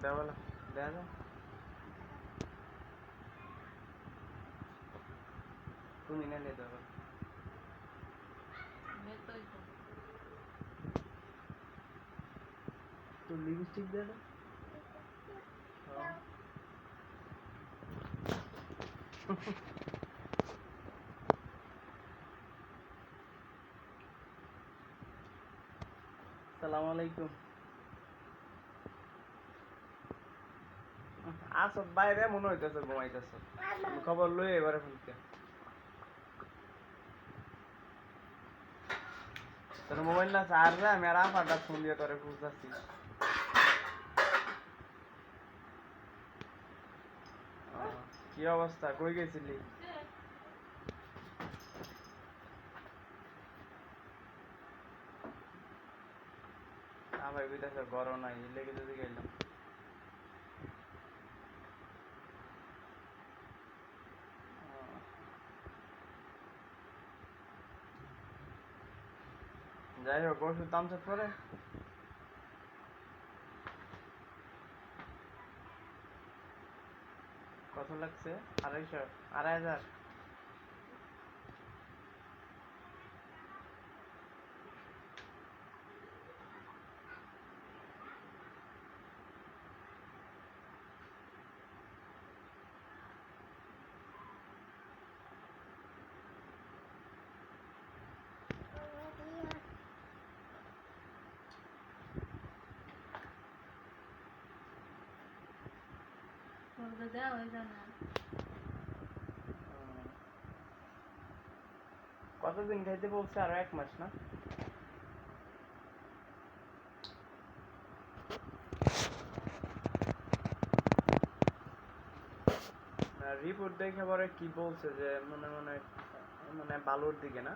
দেওয়ালা দেখা যায় তুমি না নিয়ে দেবো তো লিপস্টিক দে না সালাম আলাইকুম আসো বাইরে মনে হইতেছে ঘুমাইতেছে খবর লই এবারে ফোনকে তোর মোবাইল না চার্জ আমি আর আফাটা ফোন দিয়ে তোরে খুঁজতেছি কি অবস্থা কই গেছিলি আমার বিদেশে গরম নাই লেগে যদি গেলাম যাই হোক ওষুধ দাম চেক করে কত লাগছে 250 2,500 কতদিন খাইতে বলছে আরো 1 মাস না রিপোর্ট দেখে পরে কি বলছে যে মনে মনে মানে বালুর দিকে না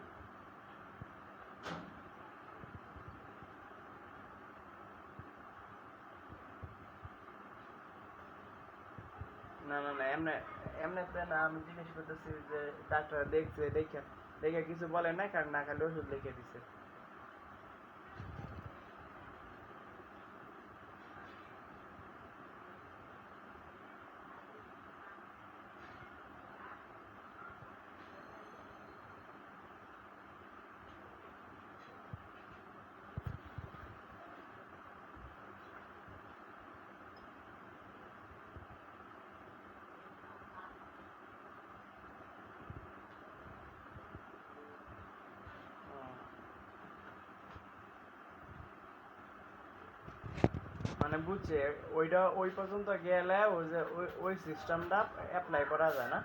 না না না এমনি এমনিতে না আমি জিজ্ঞেস করতেছি যে ডাক্তার দেখছে দেখে দেখে কিছু বলে না কারণ না খালি ওষুধ লিখে দিছে মানে বুঝছে ওইটা ওই পর্যন্ত গেলে ওই যে ওই সিস্টেমটা অ্যাপ্লাই করা যায় না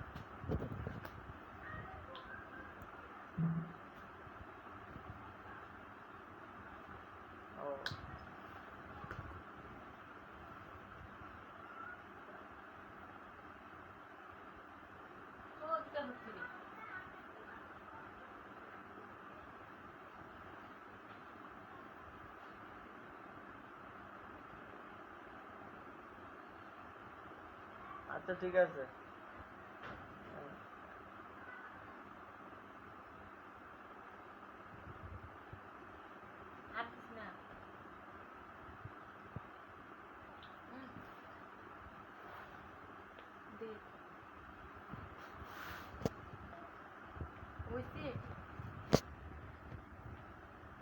ও আচ্ছা ঠিক আছে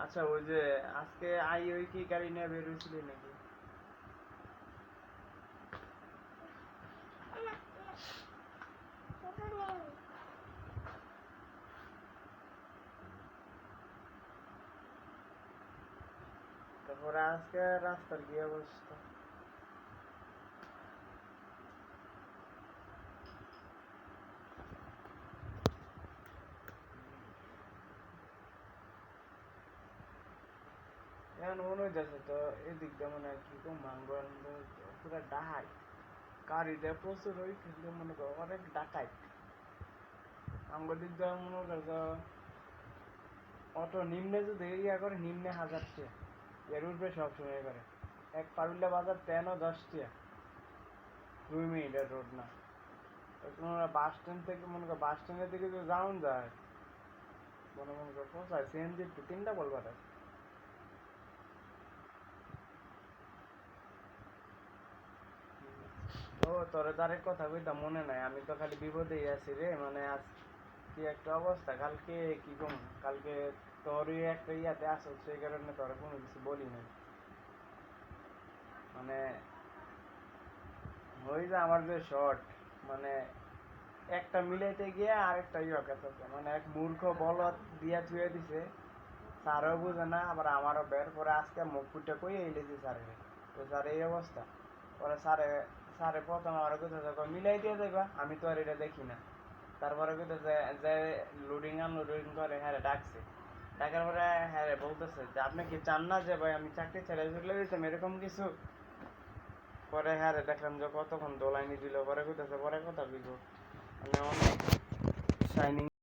আচ্ছা ওই যে আজকে আই ওই কি গাড়ি নিয়ে বের হয়েছিলি নাকি তারপরে আজকে রাস্তার কি অবস্থা এখন মনে হইতেছে তো এদিক দিয়ে মনে হয় কি কম মাঙ্গল পুরো ডাহাই গাড়িতে প্রচুর ওই কিন্তু মনে করো অনেক ডাকাই আমার দিক দিয়ে মনে করো অটো নিম্নে যদি ইয়া করে নিম্নে 1000 টাকা এর উঠবে সবসময় করে এক পারুল্লা বাজার 10 টিয়া 2 মিনিটের রোড না তোমরা বাস স্ট্যান্ড থেকে মনে করো বাস স্ট্যান্ডের দিকে যদি যাওন যায় মনে করো কোথায় সিএনজি 3টা বলবার তোরে তার কথা কইতাম মনে নাই, আমি তো খালি বিপদেই আছি রে, মানে আজ কি একটা অবস্থা, কালকে কি কম, কালকে তোরই একটা ইয়াতে আসল, সেই কারণে তোর কোনো কিছু বলি নাই। মানে ওই যে আমার যে শর্ট, মানে একটা মিলাইতে গিয়ে আরেকটা ইয়ে কাছে, মানে এক মূর্খ বলদ দিয়া থুয়ে দিছে, স্যারও বুঝে না, আবার আমারও বের পরে আজকে মুখ ফুটে কই এলেছি স্যারে, তো স্যার এই অবস্থা। পরে স্যারে স্যারে প্রথম আমার কোথাও মিলাই দিয়ে যাইবা, আমি তো আর এটা দেখি না। তারপরে কোথাও যে লোডিং আনলোডিং করে হ্যাঁ ডাকছে, ডাকার পরে হ্যাঁ বলতেছে যে আপনি কি চান না যে ভাই আমি চাকরি ছেড়ে চলে দিতাম এরকম কিছু। পরে হ্যাঁ দেখলাম যে কতক্ষণ দোলাইনি দিল, পরে কইতেছে পরে কথা কইব, মানে অনেক শাইনিং